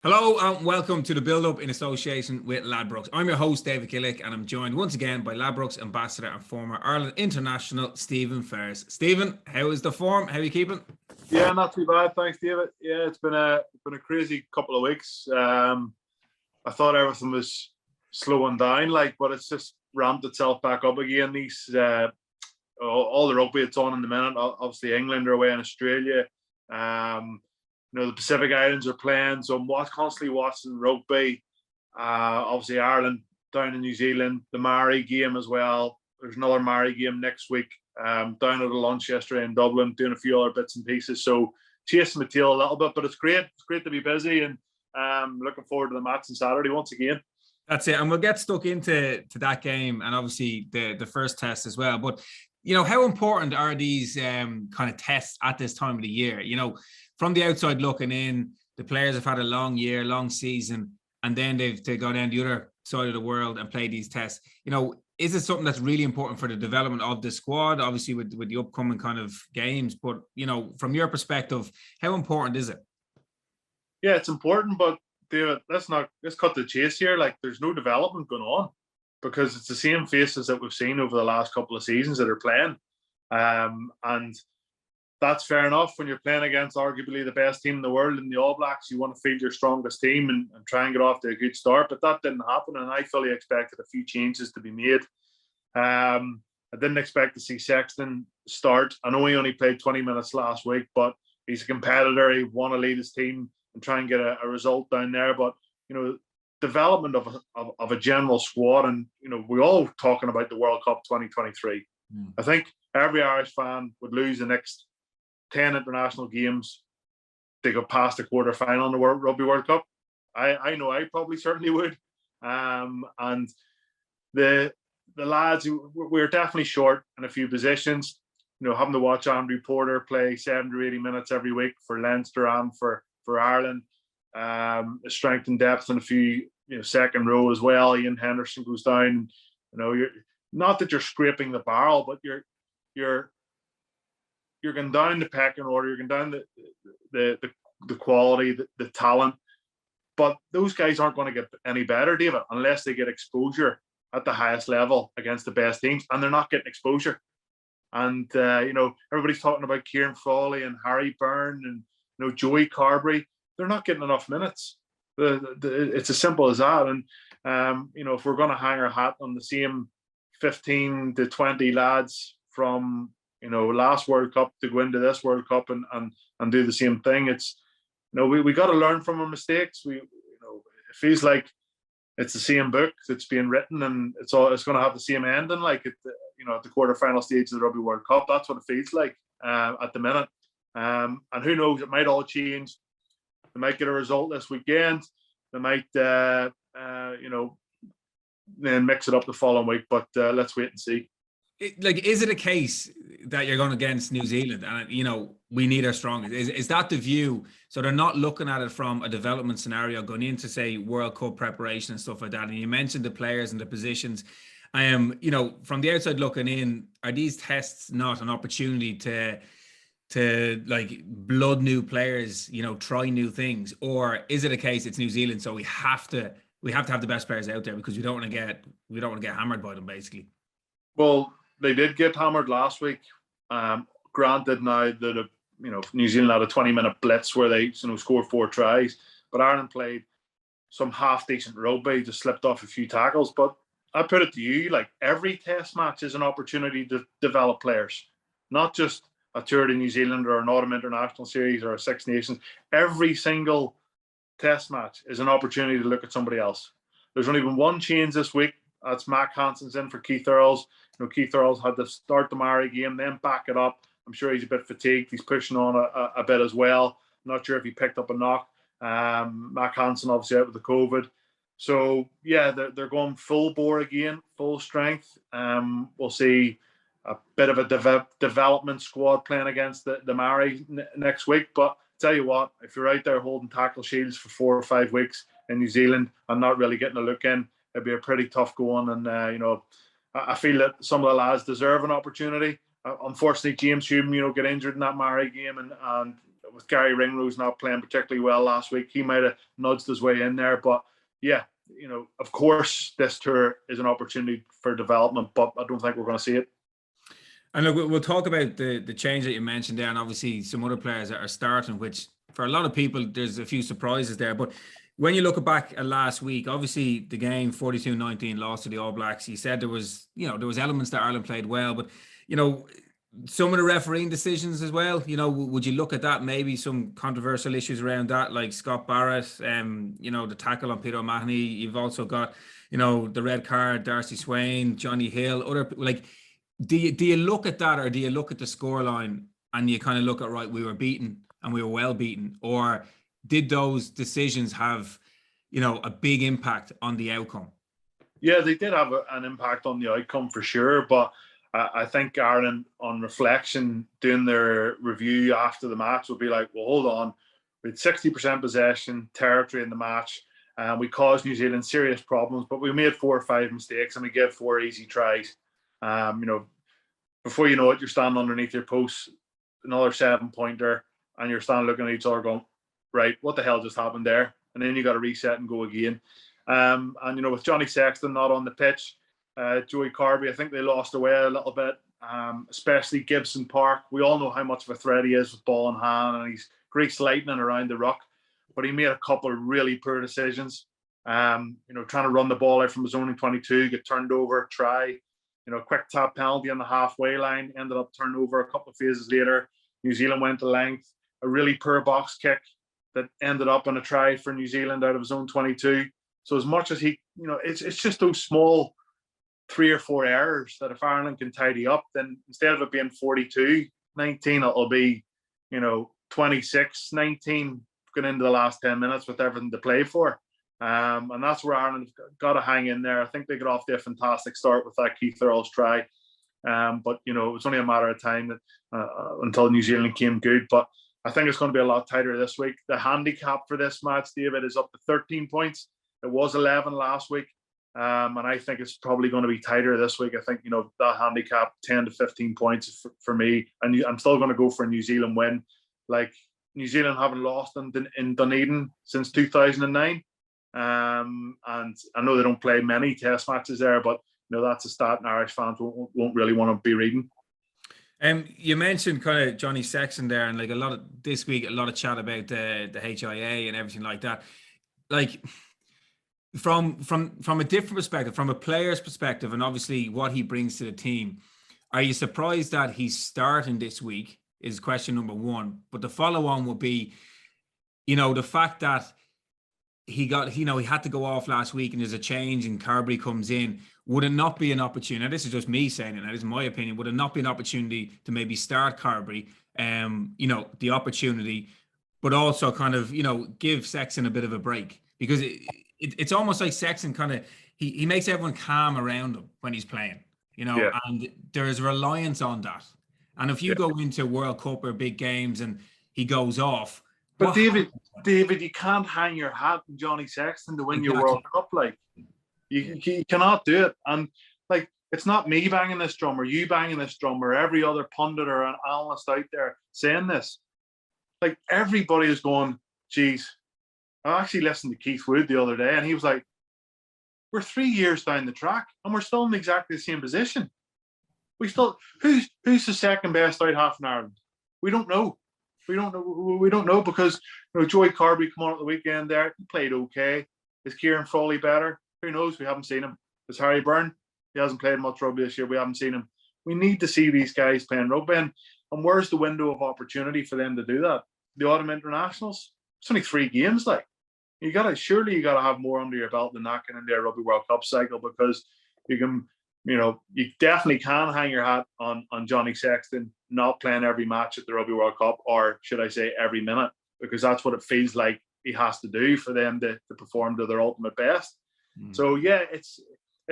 Hello and welcome to the build-up in association with Ladbrokes. I'm your host, David Gillick, and I'm joined once again by Ladbrokes ambassador and former Ireland international, Stephen Ferris. Stephen, how is the form? How are you keeping? Yeah, not too bad, thanks, David. Yeah, it's been a crazy couple of weeks. I thought everything was slowing down, but it's just ramped itself back up again. These all the rugby it's on in the minute. Obviously, England are away in Australia. The Pacific Islands are playing, so I'm constantly watching rugby. Obviously, Ireland down in New Zealand, the Maori game as well. There's another Maori game next week. Down at the lunch yesterday in Dublin, doing a few other bits and pieces. So chasing my tail a little bit, but it's great. It's great to be busy, and looking forward to the match on Saturday once again. That's it, and we'll get stuck into that game, and obviously the first test as well. But how important are these kind of tests at this time of the year? From the outside looking in, the players have had a long year, long season, and then they've to go down the other side of the world and play these tests. Is it something that's really important for the development of the squad, obviously with the upcoming kind of games? But, from your perspective, how important is it? Yeah, it's important, but David, let's cut the chase here. There's no development going on because it's the same faces that we've seen over the last couple of seasons that are playing. And that's fair enough. When you're playing against arguably the best team in the world in the All Blacks, you want to field your strongest team and try and get off to a good start. But that didn't happen, and I fully expected a few changes to be made. I didn't expect to see Sexton start. I know he only played 20 minutes last week, but he's a competitor. He want to lead his team and try and get a result down there. But, development of a general squad, and, we're all talking about the World Cup 2023. I think every Irish fan would lose the next 10 international games. They go past the quarter-final in the Rugby World Cup. I know I probably certainly would. And the lads, we're definitely short in a few positions. Having to watch Andrew Porter play 70 or 80 minutes every week for Leinster and for Ireland. Strength and depth in a few, second row as well. Ian Henderson goes down. You're not that you're scraping the barrel, but you're going down the pecking order. You're going down the quality, the talent. But those guys aren't going to get any better, David, unless they get exposure at the highest level against the best teams, and they're not getting exposure. And everybody's talking about Kieran Frawley and Harry Byrne and Joey Carberry. They're not getting enough minutes. It's as simple as that. And if we're going to hang our hat on the same 15 to 20 lads from last World Cup to go into this World Cup and do the same thing, it's we got to learn from our mistakes. It feels like it's the same book that's being written, and it's going to have the same ending, like at the quarterfinal stage of the Rugby World Cup. That's what it feels like at the minute. And who knows? It might all change. They might get a result this weekend. They might, then mix it up the following week. But let's wait and see. Is it a case that you're going against New Zealand and, we need our strongest? Is that the view? So they're not looking at it from a development scenario going into, say, World Cup preparation and stuff like that. And you mentioned the players and the positions. From the outside looking in, are these tests not an opportunity to blood new players, try new things? Or is it a case it's New Zealand, so we have to have the best players out there because we don't want to get hammered by them, basically? Well, they did get hammered last week. Granted, now that New Zealand had a 20-minute blitz where they scored 4 tries, but Ireland played some half decent rugby, just slipped off a few tackles. But I put it to you, every test match is an opportunity to develop players, not just a tour to New Zealand or an autumn international series or a Six Nations. Every single test match is an opportunity to look at somebody else. There's only been one change this week. That's Mac Hansen's in for Keith Earls. Keith Earls had to start the Maori game, then back it up. I'm sure he's a bit fatigued. He's pushing on a bit as well. I'm not sure if he picked up a knock. Mac Hansen obviously out with the COVID. So, yeah, they're going full bore again, full strength. We'll see a bit of a development squad playing against the Maori next week. But tell you what, if you're out there holding tackle shields for 4 or 5 weeks in New Zealand and not really getting a look in, it'd be a pretty tough going. And, I feel that some of the lads deserve an opportunity. Unfortunately, James Hume, got injured in that Maori game, and with Gary Ringrose not playing particularly well last week, he might have nudged his way in there. But yeah, of course, this tour is an opportunity for development, but I don't think we're going to see it. And look, we'll talk about the change that you mentioned there, and obviously some other players that are starting, which for a lot of people, there's a few surprises there. But when you look back at last week, obviously the game 42-19 lost to the All Blacks. You said there was elements that Ireland played well, but some of the refereeing decisions as well. Would you look at that? Maybe some controversial issues around that, like Scott Barrett, the tackle on Peter O'Mahony. You've also got, the red card, Darcy Swain, Johnny Hill, other like. Do you look at that, or do you look at the scoreline and you kind of look at, right, we were beaten and we were well beaten, or did those decisions have, a big impact on the outcome? Yeah, they did have an impact on the outcome for sure, but I think Ireland, on reflection, doing their review after the match, would be like, well, hold on, we had 60% possession, territory in the match, and we caused New Zealand serious problems, but we made 4 or 5 mistakes and we gave 4 easy tries. Before you know it, you're standing underneath your post, another 7-pointer, and you're standing looking at each other going, right, what the hell just happened there? And then you got to reset and go again. With Johnny Sexton not on the pitch, Joey Carby, I think they lost away a little bit, especially Gibson Park. We all know how much of a threat he is with ball in hand, and he's grease lightning around the ruck. But he made a couple of really poor decisions. Trying to run the ball out from his own 22, get turned over, try. Quick tap penalty on the halfway line, ended up turned over a couple of phases later. New Zealand went to length. A really poor box kick that ended up on a try for New Zealand out of his own 22. So as much as it's just those small 3 or 4 errors that if Ireland can tidy up, then instead of it being 42-19, it'll be, 26-19 going into the last 10 minutes with everything to play for. And that's where Ireland got to hang in there. I think they got off to a fantastic start with that Keith Earls try. But, it was only a matter of time that until New Zealand came good. But I think it's going to be a lot tighter this week. The handicap for this match, David, is up to 13 points. It was 11 last week. And I think it's probably going to be tighter this week. I think, that handicap, 10 to 15 points for me. And I'm still going to go for a New Zealand win. Like, New Zealand haven't lost in Dunedin since 2009. And I know they don't play many test matches there, but that's a stat Irish fans won't really want to be reading. You mentioned kind of Johnny Sexton there, and like a lot of chat about the HIA and everything like that. Like from a different perspective, from a player's perspective, and obviously what he brings to the team, are you surprised that he's starting this week? Is question number one. But the follow on will be, the fact that he had to go off last week and there's a change and Carberry comes in. Would it not be an opportunity? Now, this is just me saying it. That is my opinion. Would it not be an opportunity to maybe start Carberry, the opportunity, but also kind of, give Sexton a bit of a break? Because it's almost like Sexton kind of, he makes everyone calm around him when he's playing, and there's reliance on that. And if you go into World Cup or big games and he goes off, but David, you can't hang your hat on Johnny Sexton to win your World Cup. Like, you cannot do it. And like, it's not me banging this drum or you banging this drum or every other pundit or an analyst out there saying this. Like, everybody is going, geez. I actually listened to Keith Wood the other day, and he was like, we're 3 years down the track and we're still in exactly the same position. Who's the second best out half in Ireland? We don't know. We don't know because Joey Carby come on at the weekend there. He played okay. Is Kieran Foley better? Who knows? We haven't seen him. Is Harry Byrne? He hasn't played much rugby this year. We haven't seen him. We need to see these guys playing rugby. And where's the window of opportunity for them to do that? The autumn internationals? It's only 3 games. Like, you gotta have more under your belt than that going into a Rugby World Cup cycle, because you can, you definitely can hang your hat on Johnny Sexton not playing every match at the Rugby World Cup, or should I say every minute, because that's what it feels like he has to do for them to perform to their ultimate best. So yeah, it's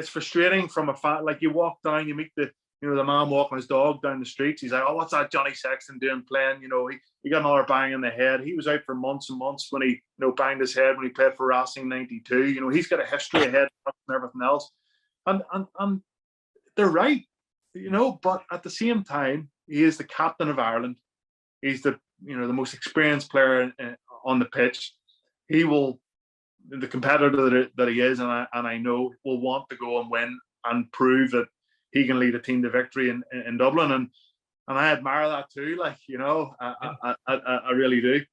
frustrating from a fan. Like, you walk down, you meet the man walking his dog down the streets. He's like, oh, what's that Johnny Sexton doing playing? He got another bang in the head. He was out for months and months when he banged his head when he played for Racing 92. He's got a history ahead and everything else. And they're right, but at the same time, he is the captain of Ireland. He's the the most experienced player on the pitch. He will, the competitor that he is, and I know, will want to go and win and prove that he can lead a team to victory in Dublin. And I admire that too. Like, I really do.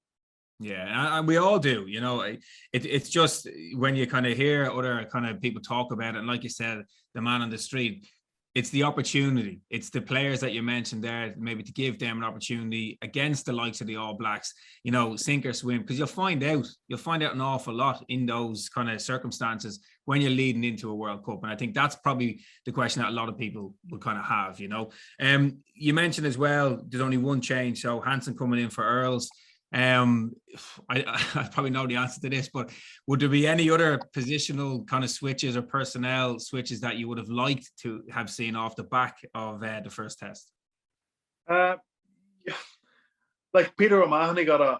Yeah, and we all do. It's just when you kind of hear other kind of people talk about it, and like you said, the man on the street, it's the opportunity. It's the players that you mentioned there, maybe to give them an opportunity against the likes of the All Blacks, sink or swim, because you'll find out an awful lot in those kind of circumstances when you're leading into a World Cup. And I think that's probably the question that a lot of people will kind of have, You mentioned as well, there's only one change. So Hansen coming in for Earls. I probably know the answer to this, but would there be any other positional kind of switches or personnel switches that you would have liked to have seen off the back of the first test? Like Peter O'Mahony got a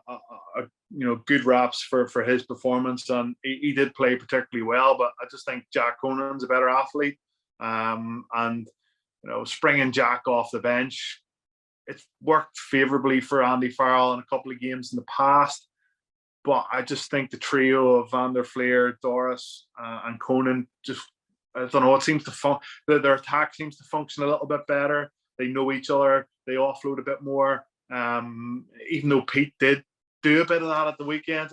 good raps for his performance, and he did play particularly well. But I just think Jack Conan's a better athlete, and springing Jack off the bench, it's worked favourably for Andy Farrell in a couple of games in the past. But I just think the trio of Van der Fleer, Doris, and Conan I don't know, it seems to their attack seems to function a little bit better. They know each other. They offload a bit more. Even though Pete did do a bit of that at the weekend,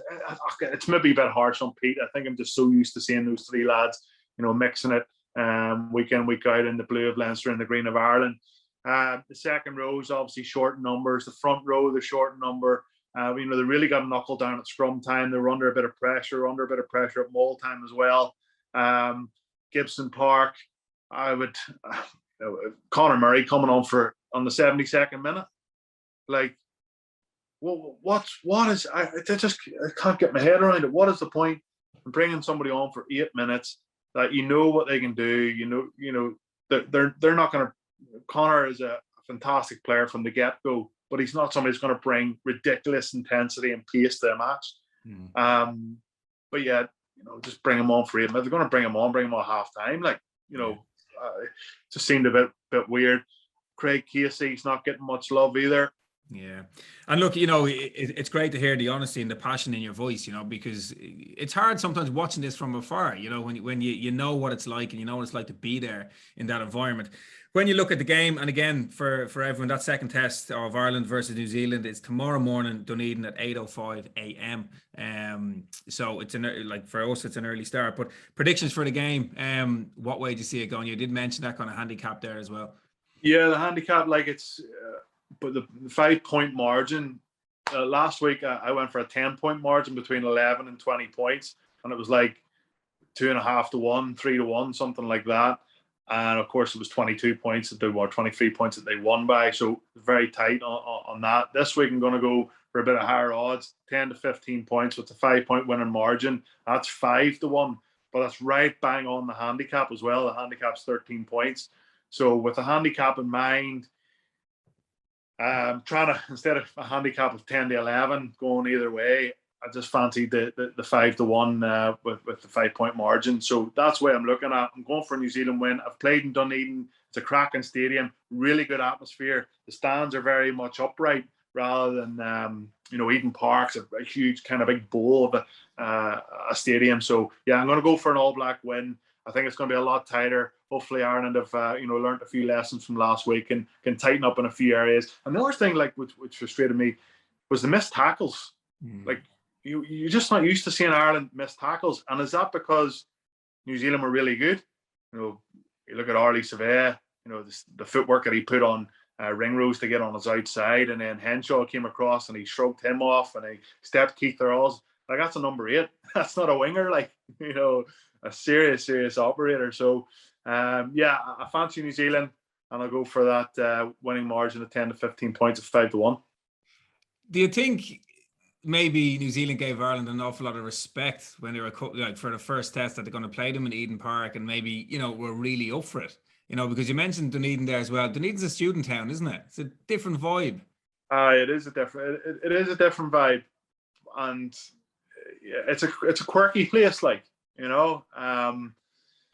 it's maybe a bit harsh on Pete. I think I'm just so used to seeing those three lads, mixing it week in, week out in the blue of Leinster and the green of Ireland. The second row is obviously short numbers. The front row, the short number. They really got to knuckle down at scrum time. They were under a bit of pressure at maul time as well. Gibson Park, I would Conor Murray coming on the 72nd minute. Like, what is? I can't get my head around it. What is the point in bringing somebody on for 8 minutes that what they can do? They're not going to. Conor is a fantastic player from the get-go, but he's not somebody who's going to bring ridiculous intensity and pace to a match. But yeah, just bring him on for 8 minutes. They're going to bring him on half time. Like, it just seemed a bit weird. Craig Casey's not getting much love either. Yeah. And look, it's great to hear the honesty and the passion in your voice, because it's hard sometimes watching this from afar, when you know what it's like, and you know what it's like to be there in that environment. When you look at the game, and again, for everyone, that second test of Ireland versus New Zealand is tomorrow morning, Dunedin at 8:05 a.m. So it's for us, it's an early start. But predictions for the game, what way do you see it going? You did mention that kind of handicap there as well. Yeah, the handicap, but the 5-point margin, last week I went for a 10-point margin between 11 and 20 points, and it was like 2.5 to 1, 3 to 1, something like that. And of course, it was 22 points that they were, 23 points that they won by. So very tight on that. This week, I'm going to go for a bit of higher odds, 10 to 15 points with a 5-point winning margin. That's 5 to 1, but that's right bang on the handicap as well. The handicap's 13 points. So with the handicap in mind, trying to, instead of a handicap of 10 to 11 going either way, I just fancied the 5 to 1 with the 5-point margin. So that's the way I'm looking at. I'm going for a New Zealand win. I've played in Dunedin. It's a cracking stadium, really good atmosphere. The stands are very much upright rather than Eden Park's a huge kind of big bowl of a stadium. So yeah, I'm going to go for an All Black win. I think it's going to be a lot tighter. Hopefully Ireland have learned a few lessons from last week and can tighten up in a few areas. And the other thing which frustrated me was the missed tackles. Like, you're just not used to seeing Ireland miss tackles. And is that because New Zealand were really good? You look at Arlie Savea, the footwork that he put on Ringrose to get on his outside, and then Henshaw came across and he shrugged him off and he stepped Keith Earls. Like, that's a number 8. That's not a winger, a serious operator. So, I fancy New Zealand, and I'll go for that winning margin of 10 to 15 points of 5 to 1. Do you think maybe New Zealand gave Ireland an awful lot of respect when they were for the first test that they're going to play them in Eden Park, and maybe were really up for it? Because you mentioned Dunedin there as well. Dunedin's a student town, isn't it? It's a different vibe. It is a different vibe, and it's a quirky place,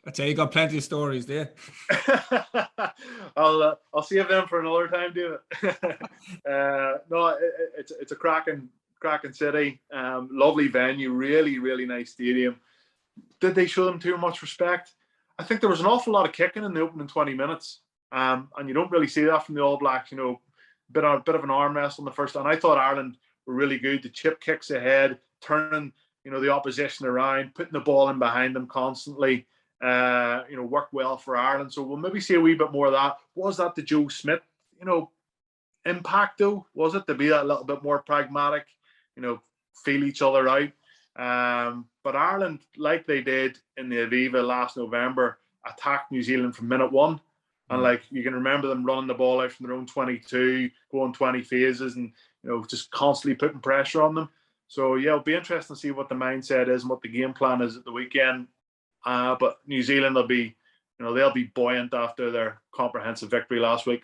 I tell you, got plenty of stories there. I'll save them for another time, David. No, it's a cracking city. Lovely venue, really, really nice stadium. Did they show them too much respect? I think there was an awful lot of kicking in the opening 20 minutes. And you don't really see that from the All Blacks, bit of an arm wrestle in the first. And I thought Ireland were really good. The chip kicks ahead, turning, the opposition around, putting the ball in behind them constantly. Worked well for Ireland. So we'll maybe see a wee bit more of that. Was that the Joe Smith, impact though? Was it to be that little bit more pragmatic, feel each other out? But Ireland, like they did in the Aviva last November, attacked New Zealand from minute one. And you can remember them running the ball out from their own 22, going 20 phases and, just constantly putting pressure on them. So yeah, it'll be interesting to see what the mindset is and what the game plan is at the weekend. But New Zealand will be, they'll be buoyant after their comprehensive victory last week.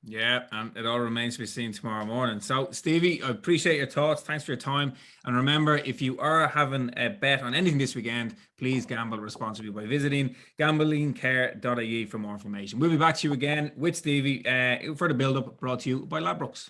Yeah, and it all remains to be seen tomorrow morning. So, Stevie, I appreciate your thoughts. Thanks for your time. And remember, if you are having a bet on anything this weekend, please gamble responsibly by visiting gamblingcare.ie for more information. We'll be back to you again with Stevie for the build-up brought to you by Ladbrokes.